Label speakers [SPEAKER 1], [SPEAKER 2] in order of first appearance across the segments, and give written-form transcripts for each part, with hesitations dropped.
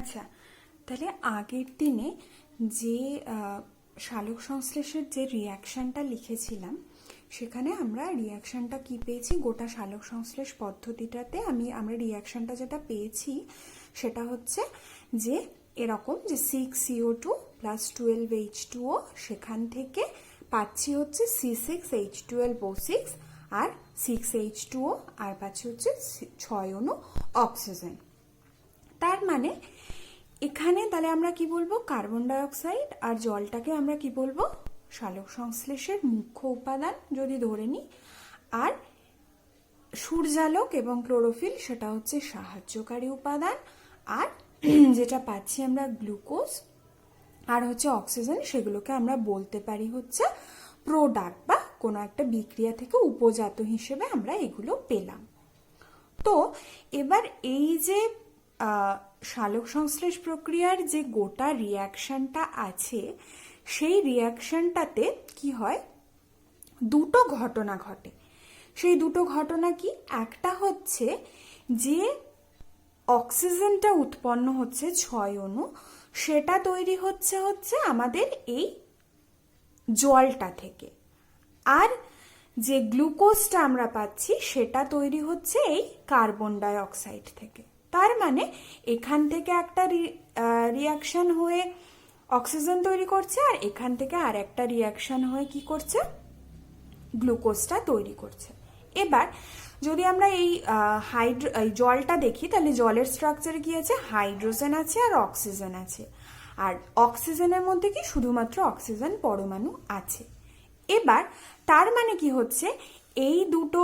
[SPEAKER 1] আচ্ছা, তাহলে আগের দিনে যে সালোক সংশ্লেষের যে রিয়াকশনটা লিখেছিলাম, সেখানে আমরা রিয়াকশনটা কি পেয়েছি, গোটা সালোক সংশ্লেষ পদ্ধতিটাতে আমরা রিয়াকশনটা যেটা পেয়েছি সেটা হচ্ছে যে এরকম যে 6CO2 + 12H2O, সেখান থেকে পাচ্ছি হচ্ছে C6H12O6 আর 6H2O, আর পাচ্ছি হচ্ছে 6 অণু অক্সিজেন। তার মানে এখানে তাহলে আমরা কি বলবো, কার্বন ডাই অক্সাইড আর জলটাকে আমরা কি বলবো, সালোক সংশ্লেষের মুখ্য উপাদান যদি ধরে নিই, আর সূর্যালোক এবং ক্লোরোফিল সেটা হচ্ছে সাহায্যকারী উপাদান, আর যেটা পাচ্ছি আমরা গ্লুকোজ আর হচ্ছে অক্সিজেন, সেগুলোকে আমরা বলতে পারি হচ্ছে প্রোডাক্ট বা কোনো একটা বিক্রিয়া থেকে উপজাত হিসেবে আমরা এগুলো পেলাম। তো এবার এই যে সালোক সংশ্লেষ প্রক্রিয়ার যে গোটা রিয়াকশনটা আছে, সেই রিয়াকশনটাতে কি হয়, দুটো ঘটনা ঘটে। সেই দুটো ঘটনা কি, একটা হচ্ছে যে অক্সিজেনটা উৎপন্ন হচ্ছে 6 অণু, সেটা তৈরি হচ্ছে আমাদের এই জলটা থেকে, আর যে গ্লুকোজটা আমরা পাচ্ছি সেটা তৈরি হচ্ছে এই কার্বন ডাই অক্সাইড থেকে। তার মানে এখান থেকে একটা রিয়াকশন হয়ে অক্সিজেন তৈরি করছে, আর এখান থেকে আর একটা রিয়াকশন হয়ে কি করছে, গ্লুকোজটা তৈরি করছে। এবার যদি আমরা এই জলটা দেখি, তাহলে জলের স্ট্রাকচারে কি আছে, হাইড্রোজেন আছে আর অক্সিজেন আছে, আর অক্সিজেনের মধ্যে কি শুধুমাত্র অক্সিজেন পরমাণু আছে। এবার তার মানে কি হচ্ছে, এই দুটো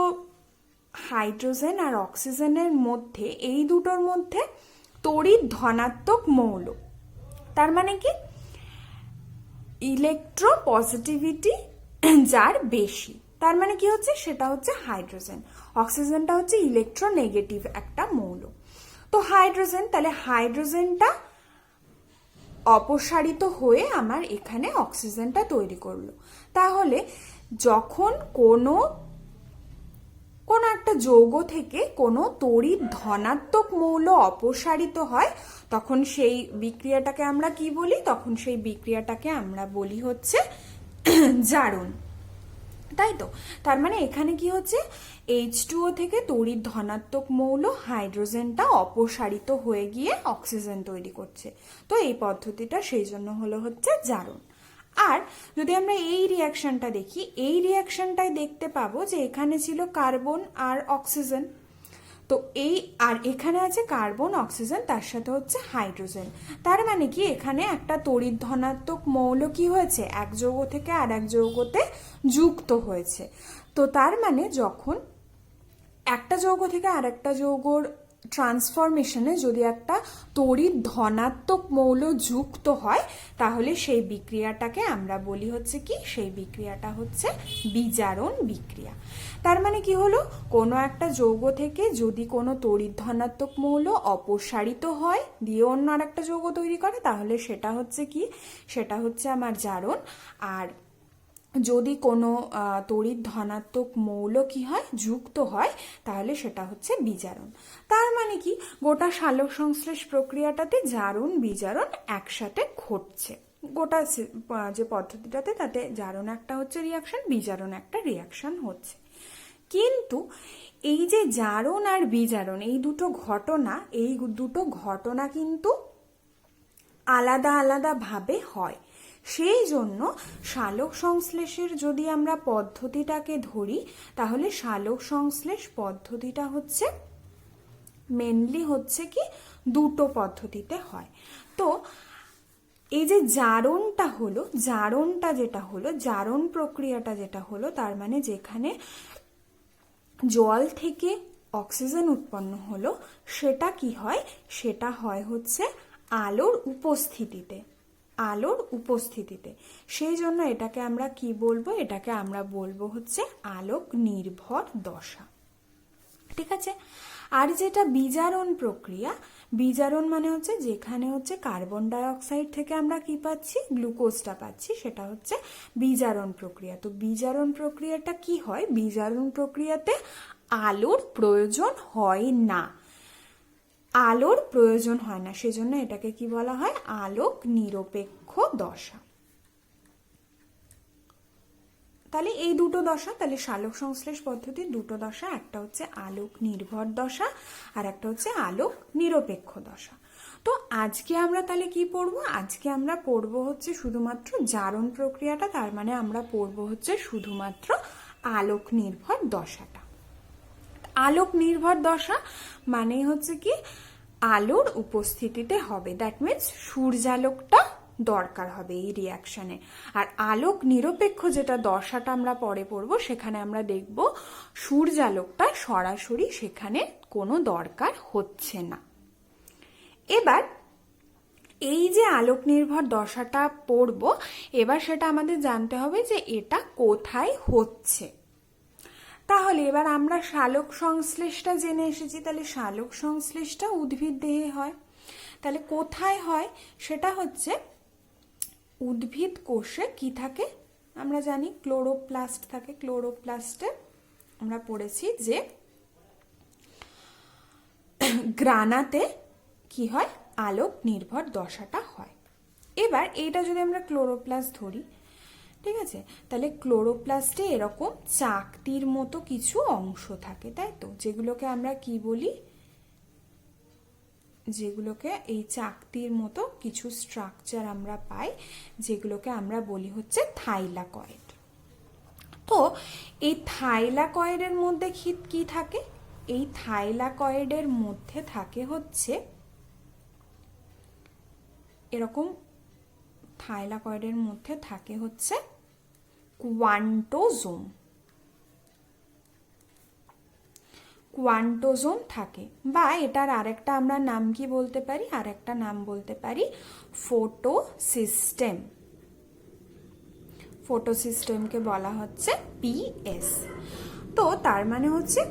[SPEAKER 1] হাইড্রোজেন আর অক্সিজেনের মধ্যে, এই দুটোর মধ্যে তড়িৎ ধনাত্মক মৌল, তার মানে কি ইলেকট্রো পজিটিভিটি যার বেশি, তার মানে কি হচ্ছে, সেটা হচ্ছে হাইড্রোজেন। অক্সিজেনটা হচ্ছে ইলেকট্রোনেগেটিভ একটা মৌল। তো হাইড্রোজেন, তাহলে হাইড্রোজেনটা অপসারিত হয়ে আমার এখানে অক্সিজেনটা তৈরি করলো। তাহলে যখন কোনো একটা যৌগ থেকে কোনো তড়িৎ ধনাত্মক মৌল অপসারিত হয়, তখন সেই বিক্রিয়াটাকে আমরা কি বলি, তখন সেই বিক্রিয়াটাকে আমরা বলি হচ্ছে জারণ, তাই তো। তার মানে এখানে কি হচ্ছে, H2O থেকে তড়িৎ ধনাত্মক মৌল হাইড্রোজেনটা অপসারিত হয়ে গিয়ে অক্সিজেন তৈরি করছে। তো এই পদ্ধতিটা সেই জন্য হলো হচ্ছে জারণ। আর যদি আমরা এই রিয়াকশনটা দেখি, এই রিয়াকশনটাই দেখতে পাবো যে এখানে ছিল কার্বন আর অক্সিজেন, তো এই আর এখানে আছে কার্বন অক্সিজেন, তার সাথে হচ্ছে হাইড্রোজেন। তার মানে কি এখানে একটা তড়িৎ ধনাত্মক মৌল কি হয়েছে, এক যৌগ থেকে আর এক যৌগতে যুক্ত হয়েছে। তো তার মানে যখন একটা যৌগ থেকে আর একটা যৌগর ট্রান্সফরমেশনে যদি একটা তড়িৎ ধনাত্মক মৌল যুক্ত হয়, তাহলে সেই বিক্রিয়াটাকে আমরা বলি হচ্ছে কি, সেই বিক্রিয়াটা হচ্ছে বিজারণ বিক্রিয়া। তার মানে কি হলো, কোনো একটা যৌগ থেকে যদি কোনো তড়িৎ ধনাত্মক মৌল অপসারিত হয় দিয়ে অন্য আর একটা যৌগ তৈরি করে, তাহলে সেটা হচ্ছে কি, সেটা হচ্ছে আমার জারণ। আর যদি কোনো তড়িৎ ধনাত্মক মৌল কি হয়, যুক্ত হয়, তাহলে সেটা হচ্ছে বিজারণ। তার মানে কি, গোটা সালোক সংশ্লেষ প্রক্রিয়াটাতে জারণ বিজারণ একসাথে ঘটছে। গোটা যে পদ্ধতিটাতে, তাতে জারণ একটা হচ্ছে রিয়াকশন, বিজারণ একটা রিয়াকশন হচ্ছে। কিন্তু এই যে জারণ আর বিজারণ, এই দুটো ঘটনা কিন্তু আলাদা আলাদা ভাবে হয়। সেই জন্য সালোক সংশ্লেষের যদি আমরা পদ্ধতিটাকে ধরি, তাহলে সালোক সংশ্লেষ পদ্ধতিটা হচ্ছে মেনলি হচ্ছে কি দুটো পদ্ধতিতে হয়। তো এই যে জারণ প্রক্রিয়াটা যেটা হলো, তার মানে যেখানে জল থেকে অক্সিজেন উৎপন্ন হলো, সেটা কি হয়, সেটা হয় হচ্ছে আলোর উপস্থিতিতে। সেই জন্য এটাকে আমরা কি বলবো, এটাকে আমরা বলবো হচ্ছে আলোক নির্ভর দশা, ঠিক আছে। আর যেটা বিজারণ প্রক্রিয়া, বিজারণ মানে হচ্ছে যেখানে হচ্ছে কার্বন ডাই অক্সাইড থেকে আমরা কি পাচ্ছি, গ্লুকোজটা পাচ্ছি, সেটা হচ্ছে বিজারণ প্রক্রিয়া। তো বিজারণ প্রক্রিয়াটা কি হয়, বিজারণ প্রক্রিয়াতে আলোর প্রয়োজন হয় না। আলোর প্রয়োজন হয় না, সেজন্য এটাকে কি বলা হয়, আলোক নিরপেক্ষ দশা। তাহলে এই দুটো দশা, তাহলে সালোক সংশ্লেষ পদ্ধতির দুটো দশা, একটা হচ্ছে আলোক নির্ভর দশা আর একটা হচ্ছে আলোক নিরপেক্ষ দশা। তো আজকে আমরা তাহলে কি পড়বো, আজকে আমরা পড়বো হচ্ছে শুধুমাত্র জারণ প্রক্রিয়াটা, তার মানে আমরা পড়বো হচ্ছে শুধুমাত্র আলোক নির্ভর দশাটা। আলোক নির্ভর দশা মানে হচ্ছে কি আলোর উপস্থিতিতে হবে, দ্যাট মিনস সূর্যালোকটা দরকার হবে এই রিয়াকশনে। আর আলোক নিরপেক্ষ যেটা দশাটা আমরা পরে পড়বো, সেখানে আমরা দেখব সূর্যালোকটা সরাসরি সেখানে কোনো দরকার হচ্ছে না। এবার এই যে আলোক নির্ভর দশাটা পড়বো, এবার সেটা আমাদের জানতে হবে যে এটা কোথায় হচ্ছে। তাহলে এবার আমরা সালোক সংশ্লেষটা জেনে এসেছি, তাহলে সালোক সংশ্লেষটা উদ্ভিদ দেহে হয়। তাহলে কোথায় হয়, সেটা হচ্ছে উদ্ভিদ কোষে কি থাকে, আমরা জানি ক্লোরোপ্লাস্ট থাকে। ক্লোরোপ্লাস্টে আমরা পড়েছি যে গ্রানাতে কি হয়, আলোক নির্ভর দশাটা হয়। এবার এইটা যদি আমরা ক্লোরোপ্লাস্ট ধরি, ঠিক আছে, তাহলে ক্লোরোপ্লাস্টে এরকম চাকতির মতো কিছু অংশ থাকে, তাই তো, যেগুলোকে আমরা কি বলি, যেগুলোকে এই চাকতির মতো কিছু স্ট্রাকচার আমরা পাই, যেগুলোকে আমরা বলি হচ্ছে থাইলাকয়েড। তো এই থাইলাকয়েডের মধ্যে কি থাকে, এই থাইলাকয়েডের মধ্যে থাকে হচ্ছে এরকম, থাইলাকয়েডের মধ্যে থাকে হচ্ছে কোয়ান্টোজোম। কোয়ান্টোজোম থাকে, বা এটার আরেকটা আমরা নাম কি বলতে পারি, আরেকটা নাম বলতে পারি ফটোসিস্টেম। ফটোসিস্টেমকে বলা হচ্ছে পিএস। তো তার মানে হচ্ছে,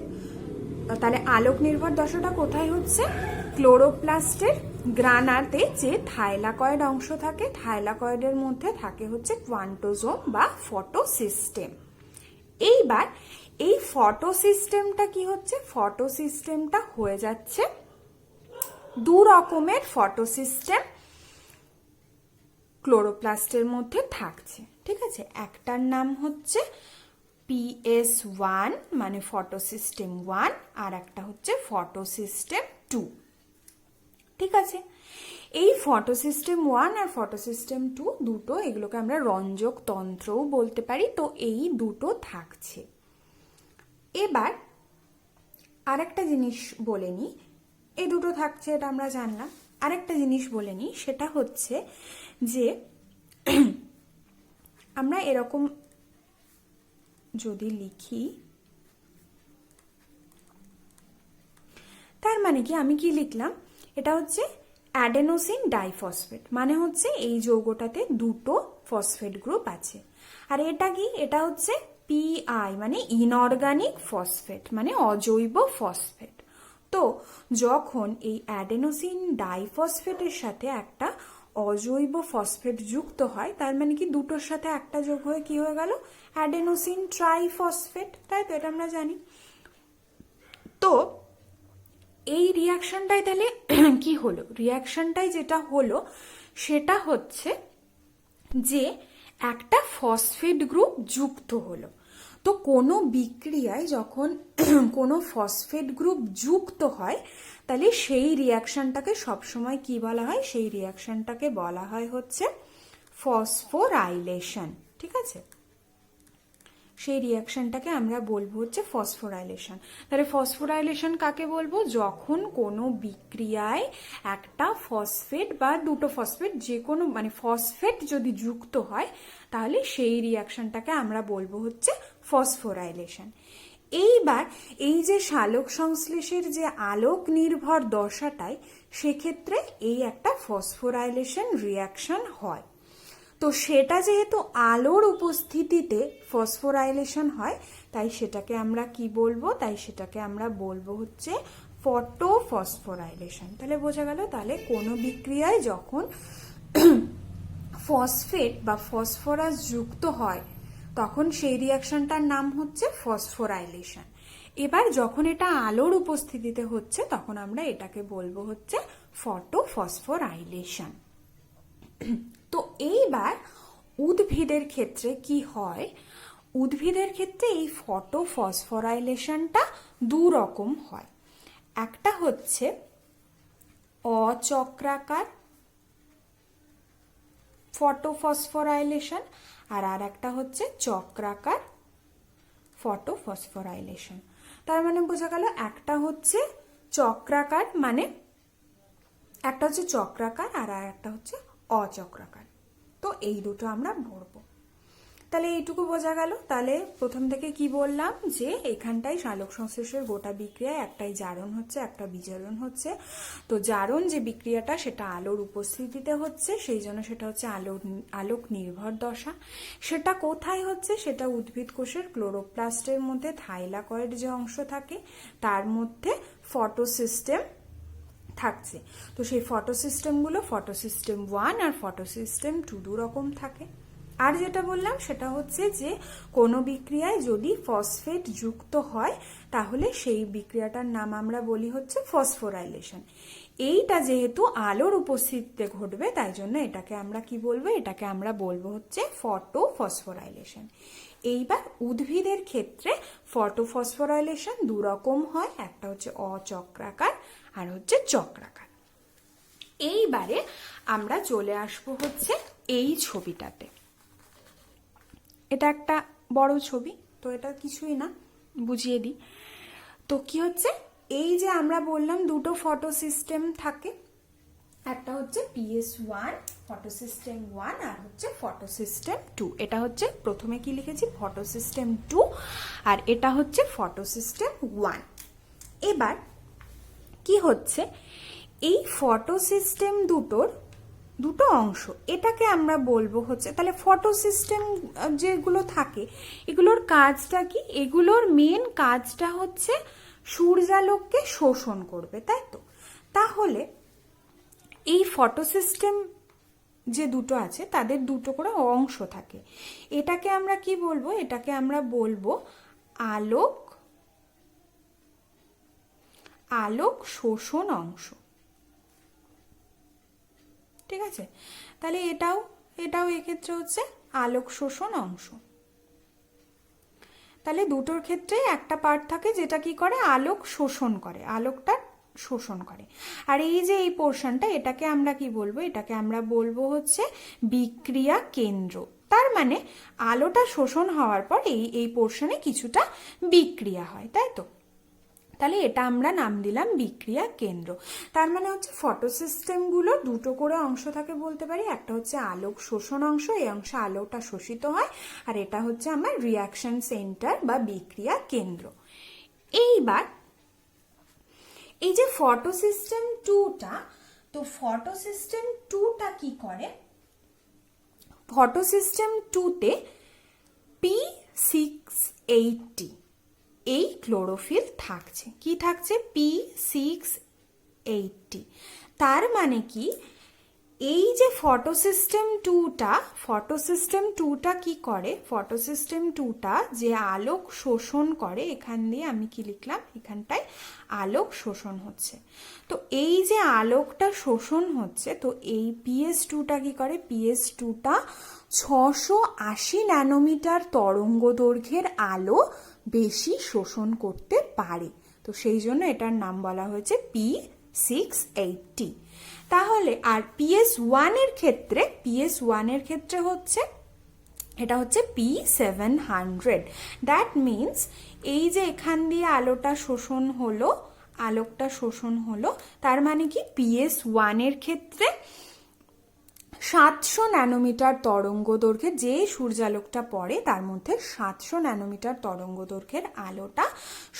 [SPEAKER 1] তাহলে আলোক নির্ভর দশাটা কোথায় হচ্ছে, ক্লোরোপ্লাস্টের গ্রানাতে যে থাইলাকয়েড অংশ থাকে, থাইলাকয়েডের মধ্যে থাকে হচ্ছে কোয়ান্টোজোম বা ফটোসিস্টেম। এইবার এই ফটোসিস্টেমটা কি হচ্ছে, ফটোসিস্টেমটা হয়ে যাচ্ছে দু রকমের ফটোসিস্টেম ক্লোরোপ্লাস্টের মধ্যে থাকছে, ঠিক আছে। একটার নাম হচ্ছে PS1 মানে ফটোসিস্টেম 1, আর একটা হচ্ছে ফটোসিস্টেম 2, ঠিক আছে। এই ফটোসিস্টেম 1 আর ফটোসিস্টেম 2 দুটো, এগুলোকে আমরা রঞ্জক তন্ত্রও বলতে পারি। তো এই দুটো থাকছে। এবার আরেকটা জিনিস বলে নিই, এই দুটো থাকছে এটা আমরা জানলাম, আরেকটা জিনিস বলে নিই, সেটা হচ্ছে যে আমরা এরকম যদি লিখি, তার মানে কি, আমি কি লিখলাম, এটা হচ্ছে অ্যাডেনোসিন ডাইফসফেট, মানে হচ্ছে এই যৌগটাতে দুটো ফসফেট গ্রুপ আছে। আর এটা কি, এটা হচ্ছে পিআই মানে ইনঅর্গানিক ফসফেট, মানে অজৈব ফসফেট। তো যখন এই অ্যাডেনোসিন ডাইফসফেটের সাথে একটা অজৈব ফসফেট যুক্ত হয়, তার মানে কি দুটোর সাথে একটা যোগ হয়ে কি হয়ে গেল, অ্যাডেনোসিন ট্রাইফসফেট, তাই তো, এটা আমরা জানি। তো এই রিয়াকশনটাই তাহলে কি হলো, রিয়াকশনটাই যেটা হলো সেটা হচ্ছে যে একটা ফসফেট গ্রুপ যুক্ত হলো। তো কোনো বিক্রিয়ায় যখন কোনো ফসফেট গ্রুপ যুক্ত হয়, তাহলে সেই রিয়াকশনটাকে সবসময় কি বলা হয়, সেই রিয়াকশনটাকে বলা হয় হচ্ছে ফসফোরাইলেশন, ঠিক আছে। সেই রিয়াকশনটাকে আমরা বলবো হচ্ছে ফসফোরাইলেশন। তাহলে ফসফোরাইলেশন কাকে বলবো, যখন কোনো বিক্রিয়ায় একটা ফসফেট বা দুটো ফসফেট, যে কোনো মানে ফসফেট যদি যুক্ত হয়, তাহলে সেই রিয়াকশনটাকে আমরা বলবো হচ্ছে ফসফোরাইলেশন। এইবার এই যে সালোক সংশ্লেষের যে আলোক নির্ভর দশাটায়, সেক্ষেত্রে এই একটা ফসফোরাইলেশন রিয়াকশন হয়। তো সেটা যেহেতু আলোর উপস্থিতিতে ফসফোরাইলেশন হয়, তাই সেটাকে আমরা কি বলবো, তাই সেটাকে আমরা বলবো হচ্ছে ফটোফসফোরাইলেশন। তাহলে বোঝা গেল, তাহলে কোনো বিক্রিয়ায় যখন ফসফেট বা ফসফরাস যুক্ত হয়, তখন সেই রিয়াকশনটার নাম হচ্ছে ফসফোরাইলেশন। এবার যখন এটা আলোর উপস্থিতিতে হচ্ছে তখন আমরা এটাকে বলবো হচ্ছে ফটোফসফোরাইলেশন। তো এইবার উদ্ভিদের ক্ষেত্রে কি হয়, উদ্ভিদের ক্ষেত্রে এই ফটোফসফোরাইলেশনটা দু রকম হয়। একটা হচ্ছে অচক্রাকার ফটোফসফোরাইলেশন আর একটা হচ্ছে চক্রাকার ফটোফসফোরাইলেশন। তার মানে বোঝা গেল একটা হচ্ছে চক্রাকার, মানে একটা হচ্ছে চক্রাকার আর একটা হচ্ছে অচক্রাকার। তো এই দুটো আমরা পড়বো। তাহলে এইটুকু বোঝা গেল। তাহলে প্রথম থেকে কি বললাম, যে এখানটাই সালোক সংশ্লেষের গোটা বিক্রিয়ায় একটাই জারণ হচ্ছে, একটা বিজারণ হচ্ছে। তো জারণ যে বিক্রিয়াটা সেটা আলোর উপস্থিতিতে হচ্ছে, সেই জন্য সেটা হচ্ছে আলোক নির্ভর দশা। সেটা কোথায় হচ্ছে, সেটা উদ্ভিদ কোষের ক্লোরোপ্লাস্টের মধ্যে থাইলাকয়েড যে অংশ থাকে তার মধ্যে ফটোসিস্টেম থাকছে। তো সেই ফটোসিস্টেমগুলো ফটোসিস্টেম 1 আর ফটোসিস্টেম 2 দু রকম থাকে। আর যেটা বললাম সেটা হচ্ছে যে কোনো বিক্রিয়ায় যদি ফসফেট যুক্ত হয় তাহলে সেই বিক্রিয়াটার নাম আমরা বলি হচ্ছে ফসফোরাইলেশন। এইটা যেহেতু আলোর উপস্থিতিতে ঘটবে তাই জন্য এটাকে আমরা কি বলবো, এটাকে আমরা বলবো হচ্ছে ফটোফসফোরাইলেশন। এইবার উদ্ভিদের ক্ষেত্রে ফটোফসফোরাইলেশন দু রকম হয়, একটা হচ্ছে অচক্রাকার আর হচ্ছে চক্রাকার। এইবারে আমরা চলে আসবো হচ্ছে এই ছবিটাতে। এটা একটা বড় ছবি, তো এটা কিছুই না, বুঝিয়ে দিই। তো কি হচ্ছে, এই যে আমরা বললাম দুটো ফটোসিস্টেম থাকে, একটা হচ্ছে PS1 ফটোসিস্টেম 1 আর হচ্ছে ফটোসিস্টেম 2। এটা হচ্ছে প্রথমে কি লিখেছি ফটোসিস্টেম 2 আর এটা হচ্ছে ফটোসিস্টেম 1। এবার কি হচ্ছে, এই ফটোসিস্টেম দুটো অংশ, এটাকে আমরা বলবো হচ্ছে, তাহলে ফটোসিস্টেম যেগুলো থাকে এগুলোর কাজটা কি, এগুলোর মেন কাজটা হচ্ছে সূর্যালোককে শোষণ করবে, তাই তো। তাহলে এই ফটোসিস্টেম যে দুটো আছে তাদের দুটো করে অংশ থাকে। এটাকে আমরা কি বলবো, এটাকে আমরা বলবো আলোক শোষণ অংশ, ঠিক আছে। তাহলে এটাও এক্ষেত্রে হচ্ছে আলোক শোষণ অংশ। তাহলে দুটোর ক্ষেত্রে একটা পার্ট থাকে যেটা কি করে, আলোক শোষণ করে, আলোকটা শোষণ করে। আর এই যে এই পোর্শনটা, এটাকে আমরা কি বলবো, এটাকে আমরা বলবো হচ্ছে বিক্রিয়া কেন্দ্র। তার মানে আলোটা শোষণ হওয়ার পর এই পোর্শনে কিছুটা বিক্রিয়া হয়, তাই তো। তাহলে এটা আমরা নাম দিলাম বিক্রিয়া কেন্দ্র। তার মানে হচ্ছে ফটোসিস্টেমগুলো দুটো করে অংশ থাকে বলতে পারি, একটা হচ্ছে আলোক শোষণ অংশ, এই অংশে আলোটা শোষিত হয়, আর এটা হচ্ছে আমার রিয়াকশন সেন্টার বা বিক্রিয়া কেন্দ্র। এইবার এই যে ফটোসিস্টেম 2টা, তো ফটোসিস্টেম 2টা কি করে, ফটোসিস্টেম 2তে P680 এই ক্লোরোফিল থাকছে। কি থাকছে, P680। তার মানে কি, এই যে ফটোসিস্টেম 2টা কি করে, ফটোসিস্টেম 2টা যে আলোক শোষণ করে, এখান দিয়ে আমি কি লিখলাম, এখানটায় আলোক শোষণ হচ্ছে। তো এই যে আলোকটা শোষণ হচ্ছে, তো এই PS2টা কি করে, PS2টা 680 ন্যানোমিটার তরঙ্গ দৈর্ঘ্যের আলো বেশি শোষণ করতে পারে। তো সেই জন্য এটার নাম বলা হয়েছে P680। তাহলে আর PS1 এর ক্ষেত্রে হচ্ছে এটা হচ্ছে P700। দ্যাট মিনস এই যে এখান দিয়ে আলোকটা শোষণ হলো, তার মানে কি PS1 এর ক্ষেত্রে 700 ন্যানোমিটার তরঙ্গ দৈর্ঘ্যের যে সূর্যালোকটা পড়ে তার মধ্যে 700 ন্যানোমিটার তরঙ্গ দৈর্ঘ্যের আলোটা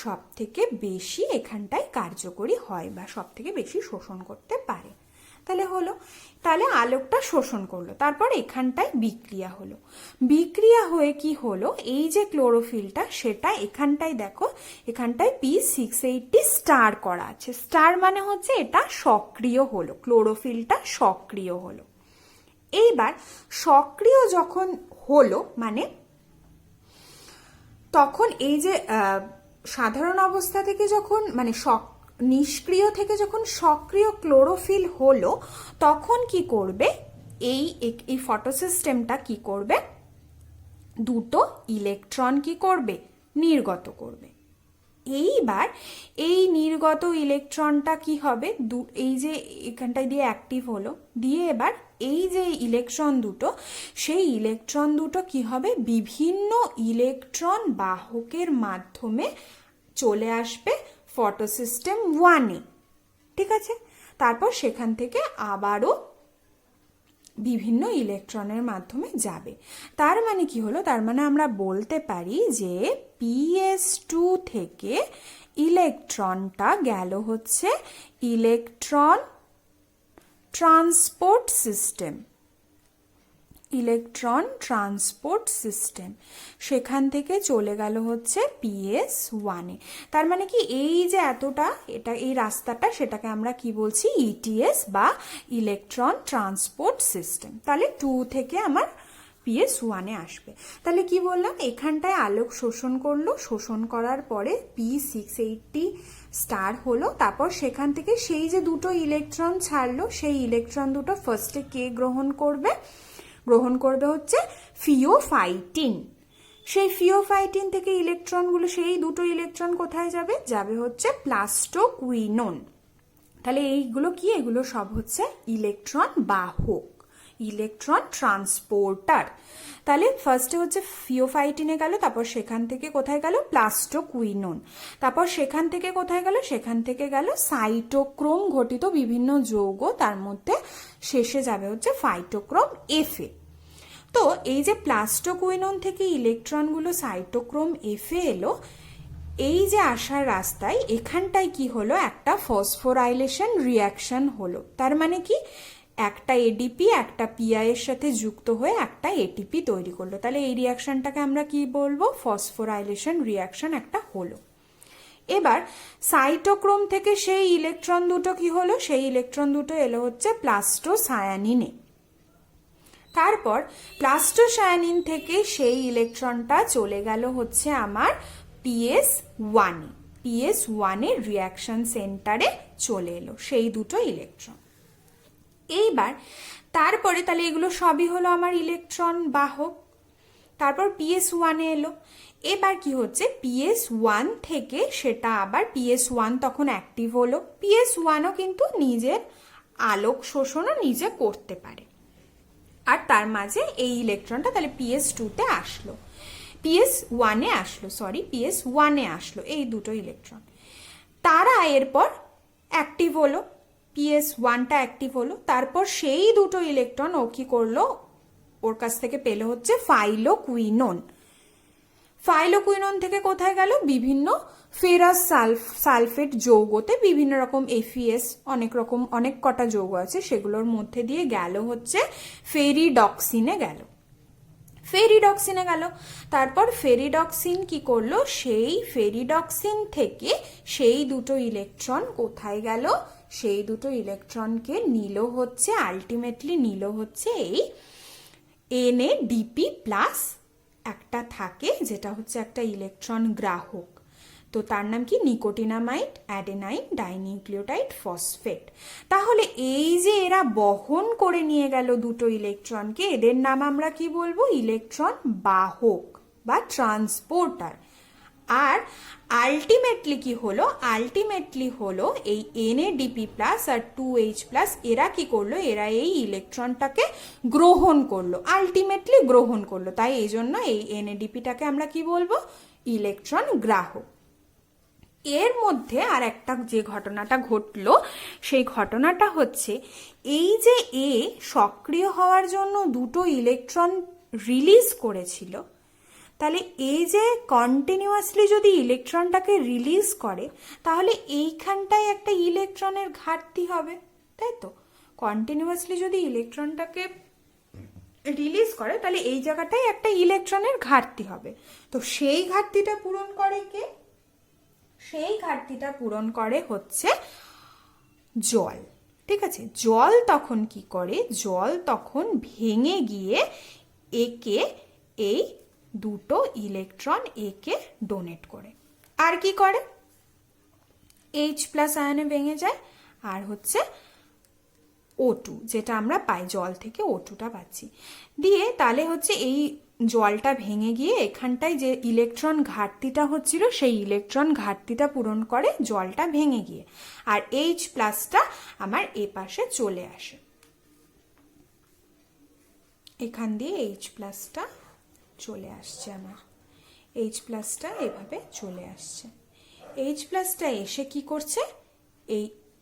[SPEAKER 1] সব থেকে বেশি এখানটায় কার্যকরী হয় বা সব থেকে বেশি শোষণ করতে পারে। তাহলে আলোকটা শোষণ করলো, তারপর এখানটায় বিক্রিয়া হয়ে কি হলো, এই যে ক্লোরোফিলটা সেটা এখানটায় দেখো, এখানটায় P680 স্টার করা আছে। স্টার মানে হচ্ছে এটা সক্রিয় হলো, ক্লোরোফিলটা সক্রিয় হলো। এইবার সক্রিয় যখন হলো মানে তখন এই যে সাধারণ অবস্থা থেকে যখন মানে নিষ্ক্রিয় থেকে যখন সক্রিয় ক্লোরোফিল হলো, তখন কি করবে, এই ফটোসিস্টেমটা কি করবে, দুটো ইলেকট্রন কি করবে, নির্গত করবে। এইবার এই নির্গত ইলেকট্রনটা কি হবে, এই যে এখানটায় দিয়ে অ্যাক্টিভ হলো, দিয়ে এবার এই যে ইলেকট্রন দুটো, সেই ইলেকট্রন দুটো কি হবে, বিভিন্ন ইলেকট্রন বাহকের মাধ্যমে চলে আসবে ফটোসিস্টেম 1-এ। ঠিক আছে, তারপর সেখান থেকে আবারও বিভিন্ন ইলেকট্রনের মাধ্যমে যাবে। তার মানে কি হলো, তার মানে আমরা বলতে পারি যে PS2 থেকে ইলেকট্রনটা গেল হচ্ছে electron transport system, electron transport system, সেখান থেকে চলে গেল হচ্ছে PS1-এ। তার মানে কি এই যে এতটা, এটা এই রাস্তাটা, সেটাকে আমরা কি বলছি, ETS বা ইলেকট্রন ট্রান্সপোর্ট সিস্টেম। তাহলে 2 থেকে আমার PS1-এ আসবে। তাহলে কি বললাম, এখানটায় আলোক শোষণ করলো, শোষণ করার পরে P680 স্টার হলো, তারপর সেখান থেকে সেই যে দুটো ইলেকট্রন ছাড়লো, সেই ইলেকট্রন দুটো ফার্স্টে কে গ্রহণ করবে, গ্রহণ করবে হচ্ছে ফিওফাইটিন। সেই ফিওফাইটিন থেকে ইলেকট্রনগুলো, সেই দুটো ইলেকট্রন কোথায় যাবে, যাবে হচ্ছে প্লাস্টোকুইনোন। তাহলে এইগুলো কি, এগুলো সব হচ্ছে ইলেকট্রন বাহক, ইলেকট্রন ট্রান্সপোর্টার। তাহলে ফার্স্টে হচ্ছে ফিওফাইটিনে গেল, তারপর সেখান থেকে কোথায় গেল, প্লাস্টোকুইনোন, তারপর সেখান থেকে কোথায় গেল, সেখান থেকে গেল সাইটোক্রোম ঘটিত বিভিন্ন যৌগ, তার মধ্যে শেষে যাবে হচ্ছে ফাইটোক্রোম F-এ। তো এই যে প্লাস্টোকুইনোন থেকে ইলেকট্রনগুলো সাইটোক্রোম F-এ এলো, এই যে আসার রাস্তায় এখানটায় কি হলো, একটা ফসফোরাইলেশন রিয়াকশন হলো। তার মানে কি, একটা এডিপি একটা পিআই এর সাথে যুক্ত হয়ে একটা এটিপি তৈরি করলো। তাহলে এই রিয়াকশনটাকে আমরা কি বলবো, ফসফোরাইলেশন রিয়াকশন একটা হলো। এবার সাইটোক্রোম থেকে সেই ইলেকট্রন দুটো কি হলো, সেই ইলেকট্রন দুটো এলো হচ্ছে প্লাস্টোসায়ানিনে। তারপর প্লাস্টোসায়ানিন থেকে সেই ইলেকট্রনটা চলে গেল হচ্ছে আমার PS1-এ, PS1-এর রিয়াকশন সেন্টারে চলে এলো সেই দুটো ইলেকট্রন। এইবার তারপরে তাহলে এগুলো সবই হলো আমার ইলেকট্রন বাহক। তারপর PS1-এ এলো, এবার কি হচ্ছে, PS1 থেকে সেটা আবার PS1 তখন অ্যাক্টিভ হলো। PS1ও কিন্তু নিজের আলোক শোষণও নিজে করতে পারে, আর তার মাঝে এই ইলেকট্রনটা তাহলে PS2-তে আসলো, PS1-এ আসলো, PS1-এ আসলো এই দুটো ইলেকট্রন। তারা এরপর অ্যাক্টিভ হলো, PS1টা অ্যাক্টিভ হলো, তারপর সেই দুটো ইলেকট্রন ও কি করলো, ওর কাছ থেকে পেলো হচ্ছে ফাইলোকুইনোন। ফাইলোকুইনোন থেকে কোথায় গেল, বিভিন্ন ফেরাস সালফেট যৌগতে বিভিন্ন রকম FeS, অনেক কটা যৌগ আছে, সেগুলোর মধ্যে দিয়ে গেল হচ্ছে ফেরিডক্সিনে গেল, ফেরিডক্সিনে গেল। তারপর ফেরিডক্সিন কি করলো, সেই ফেরিডক্সিন থেকে সেই দুটো ইলেকট্রন কোথায় গেল, সেই দুটো ইলেকট্রনকে নিল হচ্ছে, আলটিমেটলি নিল হচ্ছে এই NADP+ একটা থাকে, যেটা হচ্ছে একটা ইলেকট্রন গ্রাহক। তো তার নাম কি, নিকোটিনামাইড অ্যাডেনাইন ডাইনিউক্লিওটাইড ফসফেট। তাহলে এই যে এরা বহন করে নিয়ে গেল দুটো ইলেকট্রনকে, এদের নাম আমরা কি বলবো, ইলেকট্রন বাহক বা ট্রান্সপোর্টার। আর আলটিমেটলি কি হলো, আলটিমেটলি হলো এই NADP+ আর 2H+, এরা কি করলো, এরা এই ইলেকট্রনটাকে গ্রহণ করলো, আলটিমেটলি গ্রহণ করলো। তাই এই জন্য এই NADP-টাকে আমরা কি বলবো, ইলেকট্রন গ্রাহক। এর মধ্যে আর একটা যে ঘটনাটা ঘটলো, সেই ঘটনাটা হচ্ছে এই যে এ সক্রিয় হওয়ার জন্য দুটো ইলেকট্রন রিলিজ করেছিল, তাহলে এই যে কন্টিনিউয়াসলি যদি ইলেকট্রনটাকে রিলিজ করে, তাহলে এইখানটায় একটা ইলেকট্রনের ঘাটতি হবে, তাই তো। কন্টিনিউয়াসলি যদি ইলেকট্রনটাকে রিলিজ করে, তাহলে এই জায়গাটায় একটা ইলেকট্রনের ঘাটতি হবে। তো সেই ঘাটতিটা পূরণ করে কে, সেই ঘাটতিটা পূরণ করে হচ্ছে জল। ঠিক আছে, জল তখন কি করে, জল তখন ভেঙে গিয়ে একে এই দুটো ইলেকট্রন একে ডোনেট করে। আর কি করে, H প্লাস আয়নে ভেঙে যায়, আর হচ্ছে O2 যেটা আমরা পাই জল থেকে O2টা পাচ্ছি, দিয়ে তাহলে হচ্ছে এই জলটা ভেঙে গিয়ে এখানটায় যে ইলেকট্রন ঘাটতিটা হচ্ছিল সেই ইলেকট্রন ঘাটতিটা পূরণ করে জলটা ভেঙে গিয়ে, আর H প্লাসটা আমার এ পাশে চলে আসে, এখান দিয়ে H প্লাসটা চলে আসছে আমার, H প্লাসটা এভাবে চলে আসছে, H প্লাসটা এসে কি করছে,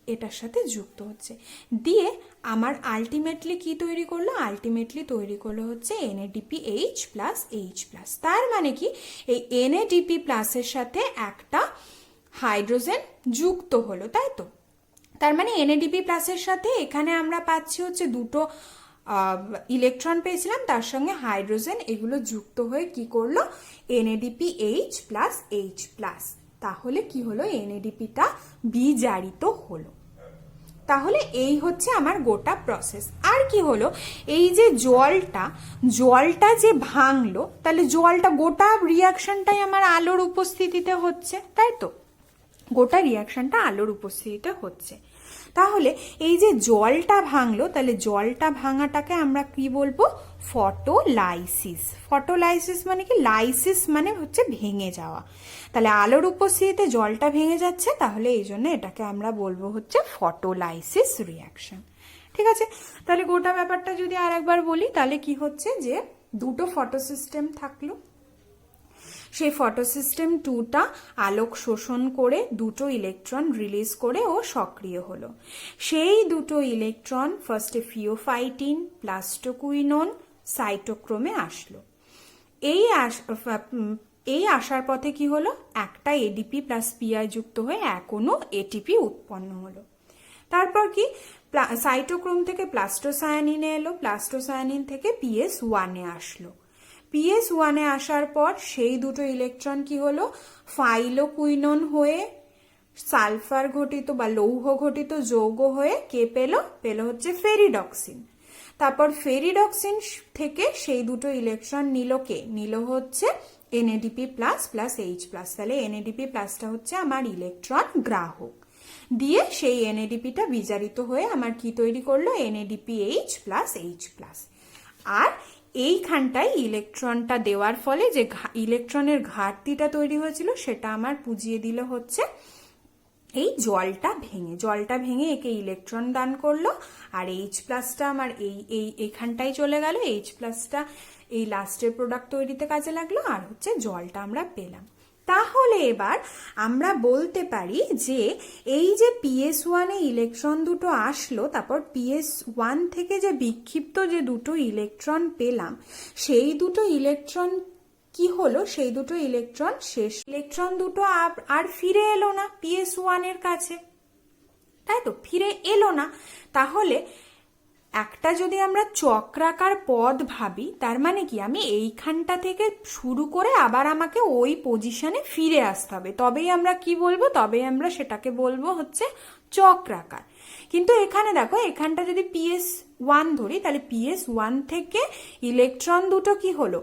[SPEAKER 1] এটার সাথে যুক্ত হচ্ছে, দিয়ে আমার আলটিমেটলি কি তৈরি করলো, আলটিমেটলি তৈরি করলো হচ্ছে NADPH প্লাস H প্লাস। তার মানে কি, এই NADP প্লাসের সাথে একটা হাইড্রোজেন যুক্ত হলো, তাই তো। তার মানে NADP প্লাসের সাথে এখানে আমরা পাচ্ছি হচ্ছে দুটো ইলেকট্রন পেয়েছিলাম, তার সঙ্গে হাইড্রোজেন, এগুলো যুক্ত হয়ে কি করলো, NADPH প্লাস H প্লাস। তাহলে কি হলো, NADPটা বিজারিত হলো। তাহলে এই হচ্ছে আমার গোটা প্রসেস। আর কি হলো, এই যে জলটা যে ভাঙলো, তাহলে জলটা গোটা রিয়াকশনটাই আমার আলোর উপস্থিতিতে হচ্ছে, তাই তো, গোটা রিয়াকশনটা আলোর উপস্থিতিতে হচ্ছে। তাহলে এই যে জলটা ভাঙলো, তাহলে জলটা ভাঙাটাকে আমরা কি বলবো, ফটোলাইসিস। ফটোলাইসিস মানে কি, লাইসিস মানে হচ্ছে ভেঙে যাওয়া, তাহলে আলোর উপস্থিতিতে জলটা ভেঙে যাচ্ছে, তাহলে এই জন্য এটাকে আমরা বলবো হচ্ছে ফটোলাইসিস রিয়াকশন। ঠিক আছে, তাহলে গোটা ব্যাপারটা যদি আর একবার বলি, তাহলে কি হচ্ছে যে দুটো ফটোসিস্টেম থাকলো, সেই ফটোসিস্টেম 2টা আলোক শোষণ করে দুটো ইলেকট্রন রিলিজ করে ও সক্রিয় হলো। সেই দুটো ইলেকট্রন ফার্স্টে ফিওফাইটিন, প্লাস্টোকুইনোন, সাইটোক্রোমে আসলো। এই আসার পথে কি হলো, একটা এডিপি প্লাস পিআই যুক্ত হয়ে এক অণু এটিপি উৎপন্ন হলো। তারপর কি, সাইটোক্রোম থেকে প্লাস্টোসায়ানিনে এলো, প্লাস্টোসায়ানিন থেকে PS1-এ আসলো। PS1-এ আসার পর সেই দুটো ইলেকট্রন কি হলো, ফাইলোকুইনোন হয়ে সালফার ঘটিত বা লৌহ ঘটিত যৌগ হয়ে কে পেলো হচ্ছে ফেরিডক্সিন। তারপর ফেরিডক্সিন থেকে সেই দুটো ইলেকট্রন নিল হচ্ছে NADP plus plus H plus. তাহলে NADP প্লাসটা হচ্ছে আমার ইলেকট্রন গ্রাহক, দিয়ে সেই NADPটা বিজারিত হয়ে আমার কি তৈরি করলো, NADPH প্লাস H প্লাস। আর এইখানটায় ইলেকট্রনটা দেওয়ার ফলে যে ইলেকট্রনের ঘাটতিটা তৈরি হয়েছিল সেটা আমার বুঝিয়ে দিল হচ্ছে এই জলটা ভেঙে একে ইলেকট্রন দান করলো, আর H প্লাসটা আমার এইখানটায় চলে গেল, H প্লাসটা এই লাস্টের প্রোডাক্ট তৈরিতে কাজে লাগলো, আর হচ্ছে জলটা আমরা পেলাম। তাহলে এবার আমরা বলতে পারি যে এই যে PS1-এ ইলেকট্রন দুটো আসলো, তারপর PS1 থেকে যে বিক্ষিপ্ত যে দুটো ইলেকট্রন পেলাম, সেই দুটো ইলেকট্রন কি হলো, সেই দুটো ইলেকট্রন শেষ ইলেকট্রন দুটো আর ফিরে এলো না PS1-এর কাছে, তাই তো, ফিরে এলো না। তাহলে একটা যদি আমরা চক্রাকার পদ ভাবি, তার মানে কি, আমি এইখানটা থেকে শুরু করে আবার আমাকে ওই পজিশনে ফিরে আসতে হবে, তবেই আমরা কি বলবো, তবেই আমরা সেটাকে বলবো হচ্ছে চক্রাকার। কিন্তু এখানে দেখো, এখানটা যদি PS1 ধরি, তাহলে PS1 থেকে ইলেকট্রন দুটো কি হলো,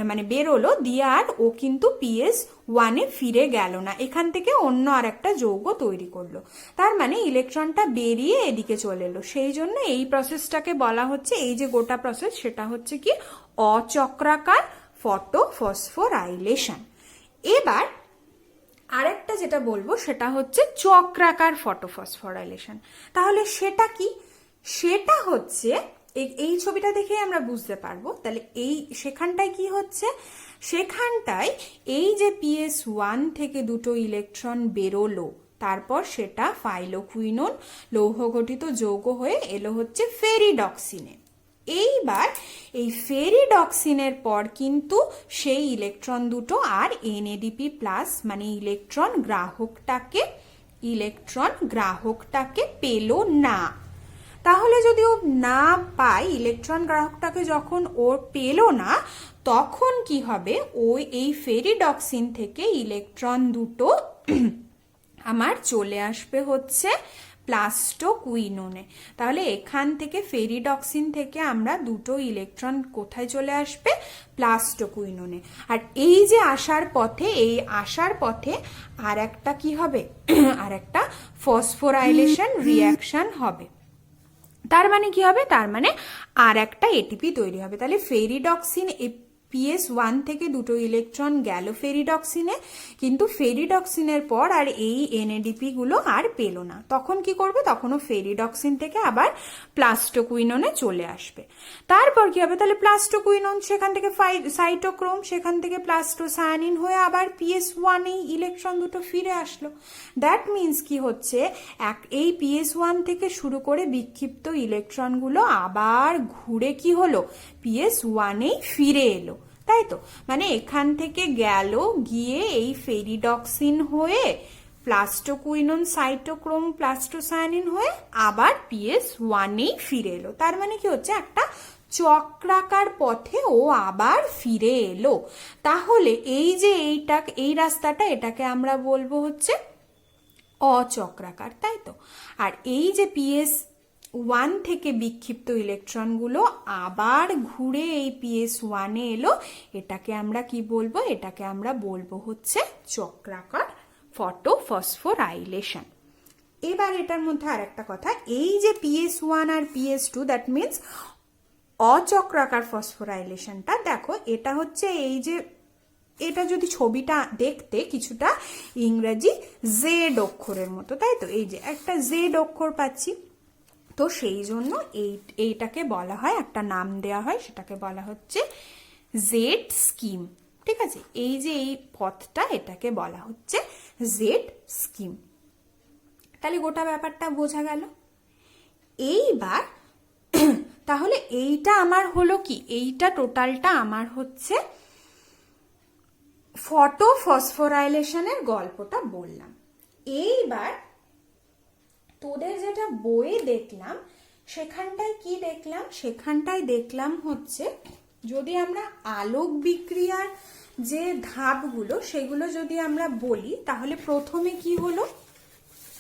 [SPEAKER 1] মানে বেরোলো, দিয়ে আর ও কিন্তু PS1-এ ফিরে গেল না, এখান থেকে অন্য আর একটা যৌগ তৈরি করলো। তার মানে ইলেকট্রনটা বেরিয়ে এদিকে চলে এলো, সেই জন্য এই প্রসেসটাকে বলা হচ্ছে, এই যে গোটা প্রসেস সেটা হচ্ছে কি অচক্রাকার ফটোফসফোরাইলেশন। এবার আরেকটা যেটা বলবো সেটা হচ্ছে চক্রাকার ফটোফসফোরাইলেশন। তাহলে সেটা কি, সেটা হচ্ছে এই ছবিটা দেখেই আমরা বুঝতে পারবো। তাহলে সেখানটায় কি হচ্ছে, সেখানটায় এই যে PS1 থেকে দুটো ইলেকট্রন বেরোলো, তারপর সেটা ফাইলোকুইনোন লৌহ গঠিত যৌগ হয়ে এলো হচ্ছে ফেরিডক্সিনে। এইবার এই ফেরিডক্সিনের পর কিন্তু সেই ইলেকট্রন দুটো আর NADP প্লাস মানে ইলেকট্রন গ্রাহকটাকে পেল না। তাহলে যদি ও না পায়, ইলেকট্রন গ্রাহকটাকে যখন ও পেল না, তখন কি হবে, এই ফেরিডক্সিন থেকে ইলেকট্রন দুটো আমার চলে আসবে হচ্ছে প্লাস্টোকুইনোনে। তাহলে এখান থেকে ফেরিডক্সিন থেকে আমরা দুটো ইলেকট্রন কোথায় চলে আসবে? প্লাস্টোকুইনোনে। আর এই যে আসার পথে, এই আসার পথে আর একটা কি হবে? আর একটা ফসফোরাইলেশন রিয়াকশন হবে। তার মানে কি হবে? তার মানে আর একটা এটিপি তৈরি হবে। তাহলে ফেরিডক্সিন PS1 থেকে দুটো ইলেকট্রন গেল ফেরিডক্সিনে, কিন্তু ফেরিডক্সিনের পর আর এই NADP গুলো আর পেল না। তখন কি করবে? তখনও ফেরিডক্সিন থেকে আবার প্লাস্টোকুইনোনে চলে আসবে। তারপর কি হবে? তাহলে প্লাস্টোকুইনোন, সেখান থেকে সাইটোক্রোম, সেখান থেকে প্লাস্টোসায়ানিন হয়ে আবার PS1 এই ইলেকট্রন দুটো ফিরে আসলো। দ্যাট মিনস কি হচ্ছে, এই PS1 থেকে শুরু করে বিক্ষিপ্ত ইলেকট্রনগুলো আবার ঘুরে কি হলো? PS1 ফিরে এলো, তাই তো? মানে এখান থেকে গেল, গিয়ে এই ফেরিডক্সিন হয়ে প্লাস্টোকুইনোন, সাইটোক্রোম, প্লাস্টোসায়ানিন হয়ে আবার PS1 ফিরে এলো। তার মানে কি হচ্ছে, একটা চক্রাকার পথে ও আবার ফিরে এলো। তাহলে এই যে এই রাস্তাটা, এটাকে আমরা বলবো হচ্ছে অচক্রাকার, তাই তো? আর এই যে PS1 থেকে বিক্ষিপ্ত ইলেকট্রনগুলো আবার ঘুরে এই PS1 এলো, এটাকে আমরা কি বলবো? এটাকে আমরা বলবো হচ্ছে চক্রাকার ফটোফসফোরাইলেশন। এবার এটার মধ্যে আর একটা কথা, এই যে PS1 R PS2, that means অচক্রাকার ফসফোরাইলেশনটা, দেখো এটা হচ্ছে এই যে, এটা যদি ছবিটা দেখতে কিছুটা ইংরেজি জেড অক্ষরের মতো, তাই তো? এই যে একটা জেড অক্ষর পাচ্ছি, তো সেই জন্য এইটাকে বলা হয়, একটা নাম দেয়া হয়, সেটাকে বলা হচ্ছে জেড স্কিম। ঠিক আছে? এই যে এই পথটা, এটাকে বলা হচ্ছে জেড স্কিম। তাহলে গোটা ব্যাপারটা বোঝা গেল। এইবার তাহলে এইটা আমার হলো কি? এইটা টোটালটা আমার হচ্ছে ফটোফসফোরাইলেশনের গল্পটা বললাম। এইবার তোদের যেটা বইয়ে দেখলাম, সেখানটায় কি দেখলাম? সেখানটায় দেখলাম হচ্ছে, যদি আমরা আলোক বিক্রিয়ার যে ধাপগুলো, সেগুলো যদি আমরা বলি, তাহলে প্রথমে কি হলো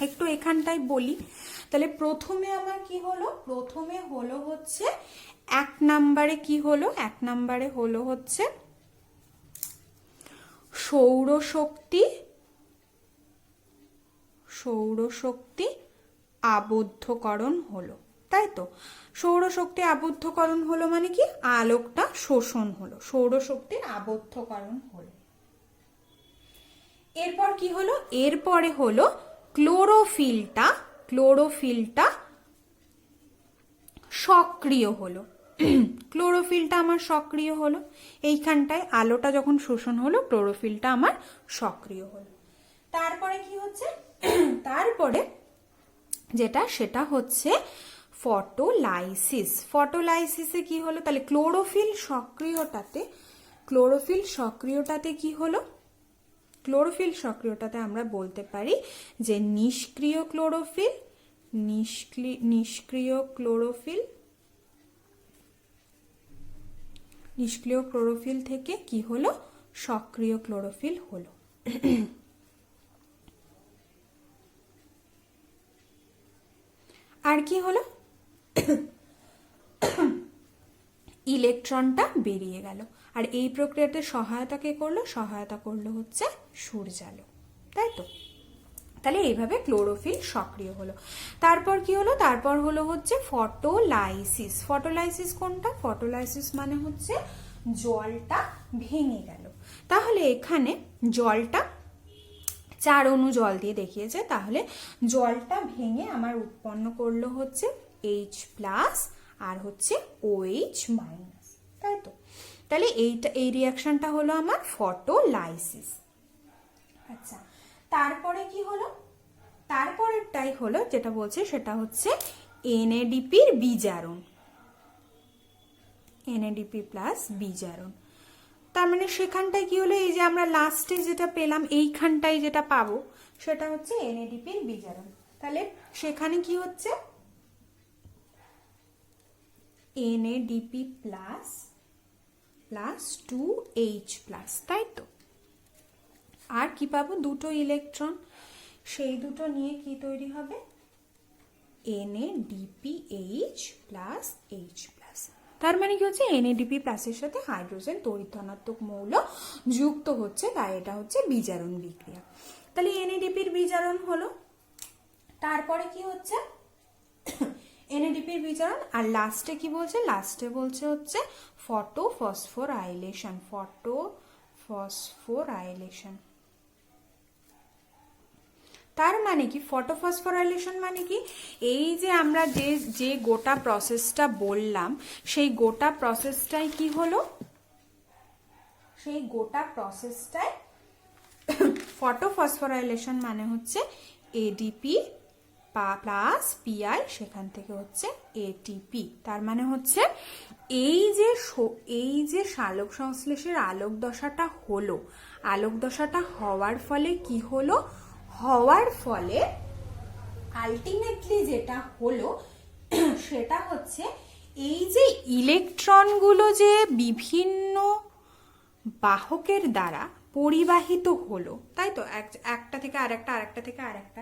[SPEAKER 1] একটু এখানটায় বলি। তাহলে প্রথমে আমার কি হলো? প্রথমে হলো হচ্ছে 1 নম্বরে কি হলো? 1 নম্বরে হলো হচ্ছে সৌরশক্তি আবদ্ধকরণ হলো, তাই তো? সৌরশক্তি আবদ্ধকরণ হলো মানে কি? আলোকটা শোষণ হলো, সৌরশক্তির আবদ্ধকরণ হলো। এরপর কি হলো? এরপরে হলো ক্লোরোফিলটা সক্রিয় হলো। ক্লোরোফিলটা আমার সক্রিয় হলো। এইখানটায় আলোটা যখন শোষণ হলো, ক্লোরোফিলটা আমার সক্রিয় হলো। তারপরে কি হচ্ছে? তারপরে যেটা, সেটা হচ্ছে ফটোলাইসিসে কি হলো? তাহলে ক্লোরোফিল সক্রিয়টাতে কি হলো? ক্লোরোফিল সক্রিয়টাতে আমরা বলতে পারি যে নিষ্ক্রিয় ক্লোরোফিল থেকে কি হলো? সক্রিয় ক্লোরোফিল হলো। আর কি হলো? ইলেকট্রনটা বেরিয়ে গেল। আর এই প্রক্রিয়াতে সহায়তা কে করলো? সহায়তা করলো হচ্ছে সূর্যালোক, তাই তো? তাহলে এইভাবে ক্লোরোফিল সক্রিয় হলো। তারপর কি হলো? তারপর হলো হচ্ছে ফটোলাইসিস কোনটা? ফটোলাইসিস মানে হচ্ছে জলটা ভেঙে গেল। তাহলে এখানে জলটা 4 অণু জল দিয়ে দেখিয়েছে, তাহলে জলটা ভেঙে আমার উৎপন্ন করলো হচ্ছে H+ আর হচ্ছে OH-, তাই তো? তাহলে এই রিয়াকশনটা হলো আমার ফটোলাইসিস। আচ্ছা, তারপরে কি হলো? তারপরেরটাই হলো যেটা বলছে, সেটা হচ্ছে NADP-র বিজারণ, NADP+ বিজারণ। তার মানে সেখানটায় কি হলো? এই যে আমরা লাস্টে যেটা পেলাম, এইখানটায় যেটা পাবো, সেটা হচ্ছে NADP-র বিজারণ। তাহলে সেখানে কি হচ্ছে? NADP+ + 2H+, তাই তো? আর কি পাবো? দুটো ইলেকট্রন, সেই দুটো নিয়ে কি তৈরি হবে? NADPH plus H plus. তার মানে কি হচ্ছে NADP প্লাসের সাথে হাইড্রোজেন তড়িৎ ধনাত্মক মৌল যুক্ত হচ্ছে, তাই এটা হচ্ছে বিজারণ বিক্রিয়া। তাহলে NADPর বিজারণ হলো, তারপরে কি হচ্ছে NADPর বিজারণ, আর লাস্টে কি বলছে, লাস্টে বলছে হচ্ছে ফটোফসফোরাইলেশন, ফটোফসফোরাইলেশন। তার মানে কি ফটোফসফোরাইলেশন মানে কি, এই যে আমরা যে গোটা প্রসেসটা বললাম সেই গোটা প্রসেসটাই কি হলো, সেই গোটা প্রসেসটাই ফটোফসফোরাইলেশন মানে হচ্ছে এডিপি প্লাস পিআই, সেখান থেকে হচ্ছে এটিপি। তার মানে হচ্ছে এই যে সালোক সংশ্লেষের আলোক দশাটা হলো, আলোক দশাটা হওয়ার ফলে কি হলো, হওয়ার ফলে আলটিমেটলি যেটা হলো সেটা হচ্ছে এই যে ইলেকট্রনগুলো যে বিভিন্ন বাহকের দ্বারা পরিবাহিত হলো, তাই তো, একটা থেকে আরেকটা, আরেকটা থেকে আরেকটা,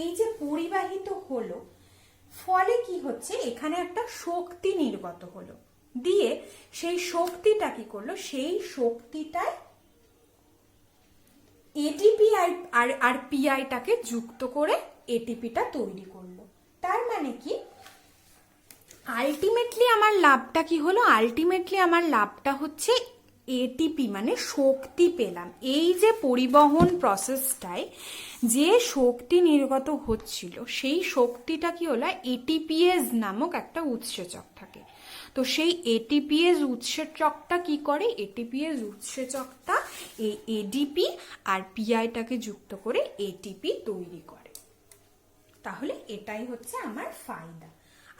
[SPEAKER 1] এই যে পরিবাহিত হলো ফলে কি হচ্ছে এখানে একটা শক্তি নির্গত হলো, দিয়ে সেই শক্তিটা কি করলো, সেই শক্তিটায় এটিপি আর পিআইটাকে যুক্ত করে এটিপিটা তৈরি করলো। তার মানে কি আলটিমেটলি আমার লাভটা কি হলো, আলটিমেটলি আমার লাভটা হচ্ছে এটিপি মানে শক্তি পেলাম। এই যে পরিবহন প্রসেসটায় যে শক্তি নির্গত হচ্ছিল সেই শক্তিটা কি হলো, এটিপিএস নামক একটা উৎসেচক থাকে। তো সেই এটিপিএস উৎসেচকটা কি করে, এটিপিএস উৎসেচকটা এই এডিপি আর পিআইটাকে যুক্ত করে এটিপি তৈরি করে। তাহলে এটাই হচ্ছে আমার ফায়দা।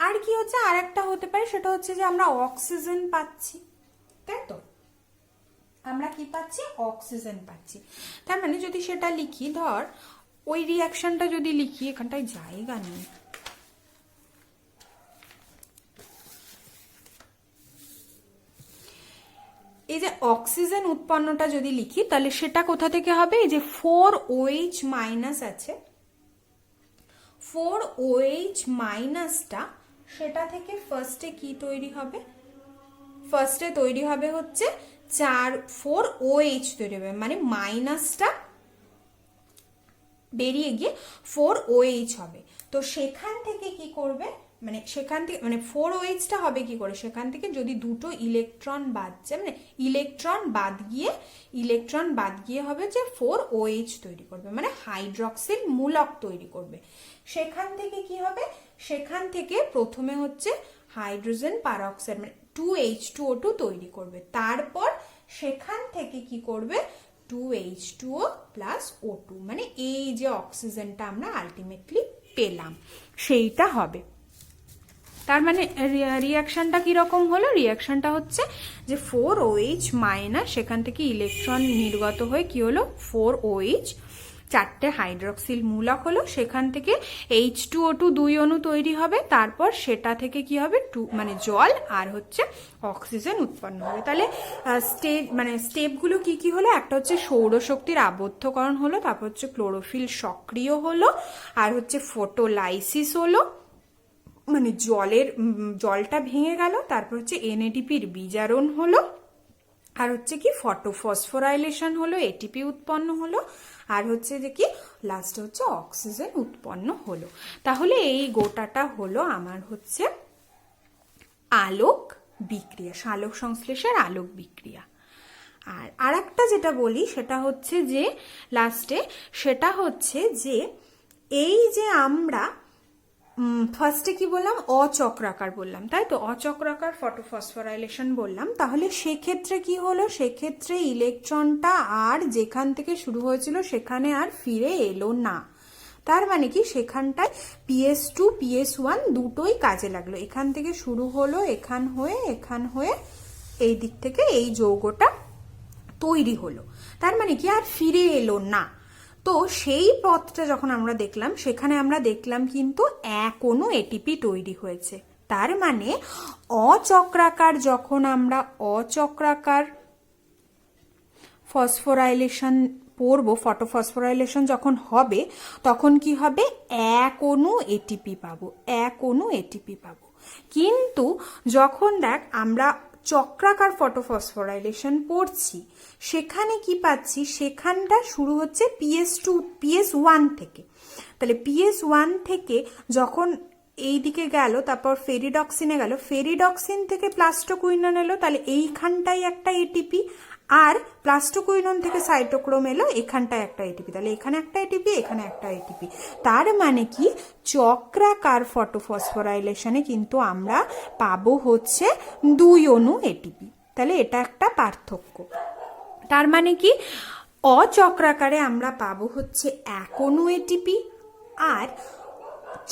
[SPEAKER 1] আর কি হচ্ছে, আর একটা হতে পারে, সেটা হচ্ছে যে আমরা অক্সিজেন পাচ্ছি, তাই তো, আমরা কি পাচ্ছি, অক্সিজেন পাচ্ছি। তার মানে যদি সেটা লিখি, ধর ওই রিয়াকশনটা যদি লিখি, এখানটায় জায়গা নেই, এই যে অক্সিজেন উৎপন্নটা যদি লিখি তাহলে সেটা কোথা থেকে হবে, এই যে 4OH মাইনাস আছে, 4OH মাইনাসটা সেটা থেকে ফার্স্টে কি তৈরি হবে, ফার্স্টে তৈরি হবে হচ্ছে 4OH তৈরি হবে, মানে মাইনাসটা বেরিয়ে গিয়ে 4OH হবে। তো সেখান থেকে কি করবে, মানে সেখান থেকে মানে 4OHটা হবে কি করে, সেখান থেকে যদি দুটো ইলেকট্রন বাদ যায়, মানে ইলেকট্রন বাদ গিয়ে হবে যে 4OH তৈরি করবে, মানে হাইড্রক্সিল মূলক তৈরি করবে। সেখান থেকে কি হবে, সেখান থেকে প্রথমে হচ্ছে হাইড্রোজেন পারঅক্সাইড মানে 2H2O2 তৈরি করবে, তারপর সেখান থেকে কি করবে 2H2O প্লাস O2, মানে এই যে অক্সিজেনটা আমরা আলটিমেটলি পেলাম সেইটা হবে। তার মানে রিয়াকশনটা কিরকম হলো, রিয়াকশনটা হচ্ছে যে 4OH মাইনাস, সেখান থেকে ইলেকট্রন নির্গত হয়ে কি হলো 4OH, চারটে হাইড্রক্সিল মূলক হলো, সেখান থেকে H2O2 2 অণু তৈরি হবে, তারপর সেটা থেকে কি হবে মানে জল আর হচ্ছে অক্সিজেন উৎপন্ন হবে। তাহলে স্টেপগুলো কি কি হলো, একটা হচ্ছে সৌরশক্তির আবদ্ধকরণ হলো, তারপর হচ্ছে ক্লোরোফিল সক্রিয় হলো, আর হচ্ছে ফটোলাইসিস হলো, মানে জলটা ভেঙে গেল, তারপর হচ্ছে NADPর বিজারণ হলো, আর হচ্ছে কি ফটোফসফোরাইলেশন হলো, এটিপি উৎপন্ন হলো, আর হচ্ছে যে কি লাস্টে হচ্ছে অক্সিজেন উৎপন্ন হলো। তাহলে এই গোটাটা হলো আমার হচ্ছে আলোক বিক্রিয়া, সালোক সংশ্লেষের আলোক বিক্রিয়া। আর আরেকটা যেটা বলি সেটা হচ্ছে যে লাস্টে, সেটা হচ্ছে যে এই যে আমরা ফার্স্টে কি বললাম, অচক্রাকার বললাম, তাই তো, অচক্রাকার ফটোফসফোরাইলেশন বললাম। তাহলে সেক্ষেত্রে কি হলো, সেক্ষেত্রে ইলেকট্রনটা আর যেখান থেকে শুরু হয়েছিল সেখানে আর ফিরে এলো না। তার মানে কি সেখানটায় PS2 PS1 দুটোই কাজে লাগলো, এখান থেকে শুরু হলো, এখান হয়ে এই দিক থেকে এই যৌগটা তৈরি হলো, তার মানে কি আর ফিরে এলো না। তো সেই পথটা যখন আমরা দেখলাম, সেখানে আমরা দেখলাম কিন্তু এক অণু এটিপি তৈরি হয়েছে। তার মানে অচক্রাকার, যখন আমরা অচক্রাকার ফসফোরাইলেশন পড়বো, ফটোফসফোরাইলেশন যখন হবে তখন কি হবে, এক অণু এটিপি পাবো, এক অণু এটিপি পাবো। কিন্তু যখন দেখ আমরা চক্রাকার ফটোফসফোরাইলেশন পড়ছি সেখানে কি পাচ্ছি, সেখানটা শুরু হচ্ছে PS1 থেকে। তাহলে PS1 থেকে যখন এই দিকে গেল, তারপর ফেরিডক্সিনে গেল, ফেরিডক্সিন থেকে প্লাস্টোকুইনন এলো, তাহলে এইখানটাই একটা এটিপি, আর প্লাস্টোকুইনন থেকে সাইটোক্রোম এলো, এখানটায় একটা এটিপি, তাহলে এখানে একটা এটিপি, এখানে একটা এটিপি। তার মানে কি চক্রাকার ফটোফসফোরাইলেশনে কিন্তু আমরা পাবো হচ্ছে 2 অণু এটিপি। তাহলে এটা একটা পার্থক্য। তার মানে কি অচক্রাকারে আমরা পাবো হচ্ছে 1 অণু এটিপি, আর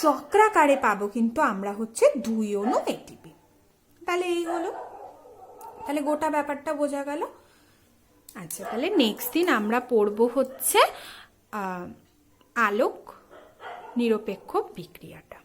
[SPEAKER 1] চক্রাকারে পাবো কিন্তু আমরা হচ্ছে 2 অণু এটিপি। তাহলে এই হলো, তাহলে গোটা ব্যাপারটা বোঝা গেল। আচ্ছা, তাহলে নেক্সট দিন আমরা পড়বো হচ্ছে আলোক নিরপেক্ষ বিক্রিয়াটা।